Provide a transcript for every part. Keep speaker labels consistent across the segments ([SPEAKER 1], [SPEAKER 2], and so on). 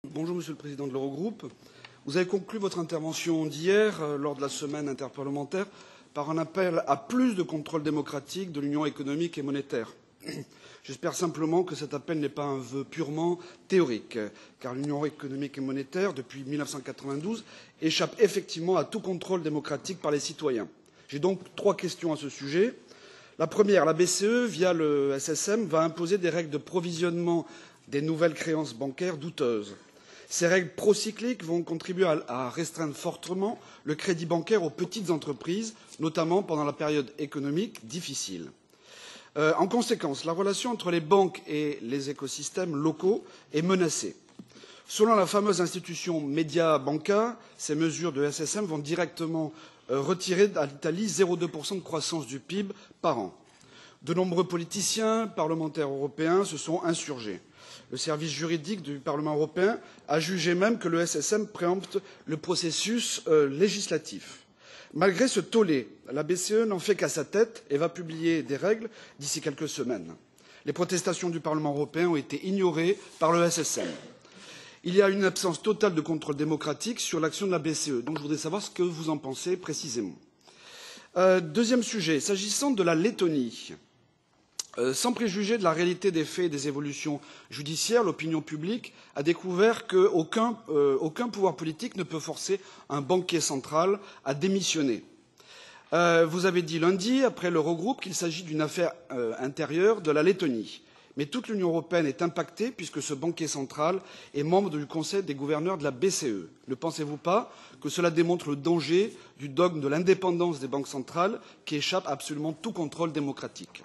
[SPEAKER 1] Bonjour Monsieur le Président de l'Eurogroupe. Vous avez conclu votre intervention d'hier, lors de la semaine interparlementaire, par un appel à plus de contrôle démocratique de l'Union économique et monétaire. J'espère simplement que cet appel n'est pas un vœu purement théorique, car l'Union économique et monétaire, depuis 1992, échappe effectivement à tout contrôle démocratique par les citoyens. J'ai donc 3 questions à ce sujet. La première, la BCE, via le SSM, va imposer des règles de provisionnement des nouvelles créances bancaires douteuses. Ces règles procycliques vont contribuer à restreindre fortement le crédit bancaire aux petites entreprises, notamment pendant la période économique difficile. En conséquence, la relation entre les banques et les écosystèmes locaux est menacée. Selon la fameuse institution Mediabanca, ces mesures de SSM vont directement retirer à l'Italie 0,2% de croissance du PIB par an. De nombreux politiciens, parlementaires européens se sont insurgés. Le service juridique du Parlement européen a jugé même que le SSM préempte le processus législatif. Malgré ce tollé, la BCE n'en fait qu'à sa tête et va publier des règles d'ici quelques semaines. Les protestations du Parlement européen ont été ignorées par le SSM. Il y a une absence totale de contrôle démocratique sur l'action de la BCE. Donc je voudrais savoir ce que vous en pensez précisément. Deuxième sujet, s'agissant de la Lettonie. Sans préjuger de la réalité des faits et des évolutions judiciaires, l'opinion publique a découvert qu'aucun pouvoir politique ne peut forcer un banquier central à démissionner. Vous avez dit lundi, après l'Eurogroupe, qu'il s'agit d'une affaire intérieure de la Lettonie. Mais toute l'Union européenne est impactée puisque ce banquier central est membre du Conseil des gouverneurs de la BCE. Ne pensez-vous pas que cela démontre le danger du dogme de l'indépendance des banques centrales qui échappe à absolument tout contrôle démocratique?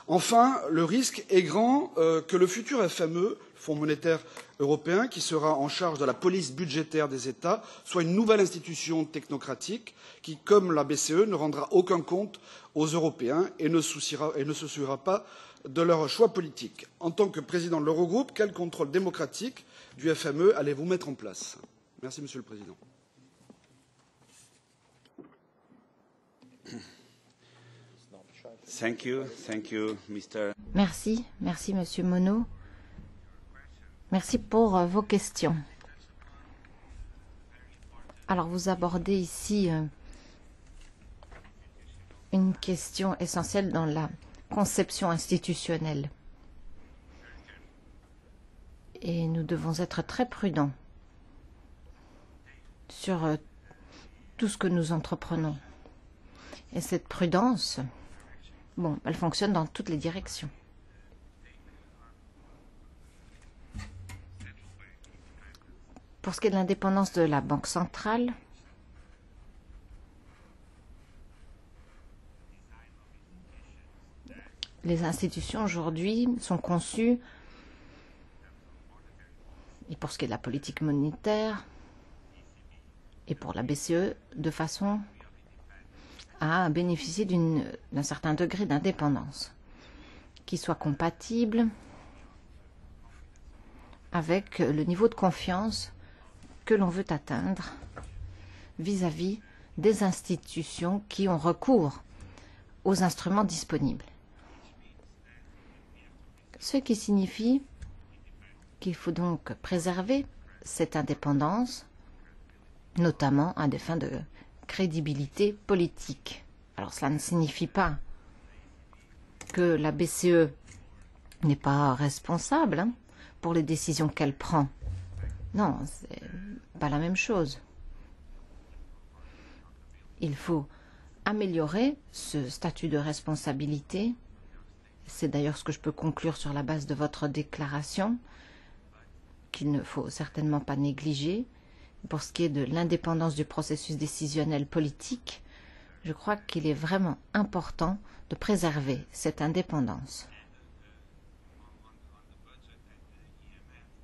[SPEAKER 1] Enfin, le risque est grand que le futur FME, Fonds monétaire européen, qui sera en charge de la police budgétaire des États, soit une nouvelle institution technocratique qui, comme la BCE, ne rendra aucun compte aux Européens et ne se souciera pas de leurs choix politiques. En tant que président de l'Eurogroupe, quel contrôle démocratique du FME allez-vous mettre en place? Merci, Monsieur le Président.
[SPEAKER 2] Merci, Monsieur Monod. Merci pour vos questions. Alors, vous abordez ici une question essentielle dans la conception institutionnelle. Et nous devons être très prudents sur tout ce que nous entreprenons. Et cette prudence, bon, elle fonctionne dans toutes les directions. Pour ce qui est de l'indépendance de la Banque centrale, les institutions aujourd'hui sont conçues, et pour ce qui est de la politique monétaire, et pour la BCE, de façon à bénéficier d'un certain degré d'indépendance qui soit compatible avec le niveau de confiance que l'on veut atteindre vis-à-vis des institutions qui ont recours aux instruments disponibles. Ce qui signifie qu'il faut donc préserver cette indépendance, notamment à des fins de crédibilité politique. Alors cela ne signifie pas que la BCE n'est pas responsable pour les décisions qu'elle prend. Non, ce n'est pas la même chose. Il faut améliorer ce statut de responsabilité. C'est d'ailleurs ce que je peux conclure sur la base de votre déclaration, qu'il ne faut certainement pas négliger. Pour ce qui est de l'indépendance du processus décisionnel politique, je crois qu'il est vraiment important de préserver cette indépendance.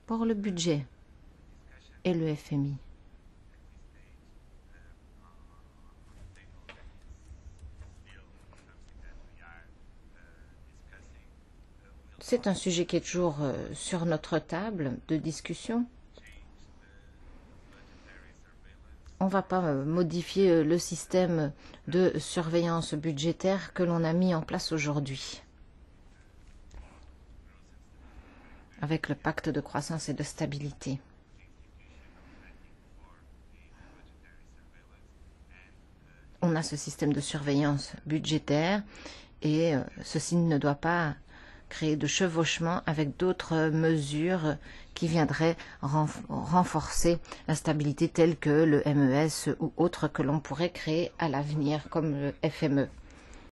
[SPEAKER 2] Pour le budget et le FMI, c'est un sujet qui est toujours sur notre table de discussion. On ne va pas modifier le système de surveillance budgétaire que l'on a mis en place aujourd'hui. avec le pacte de croissance et de stabilité. on a ce système de surveillance budgétaire et ceci ne doit pas créer de chevauchement avec d'autres mesures qui viendraient renforcer la stabilité telle que le MES ou autre que l'on pourrait créer à l'avenir comme le FME.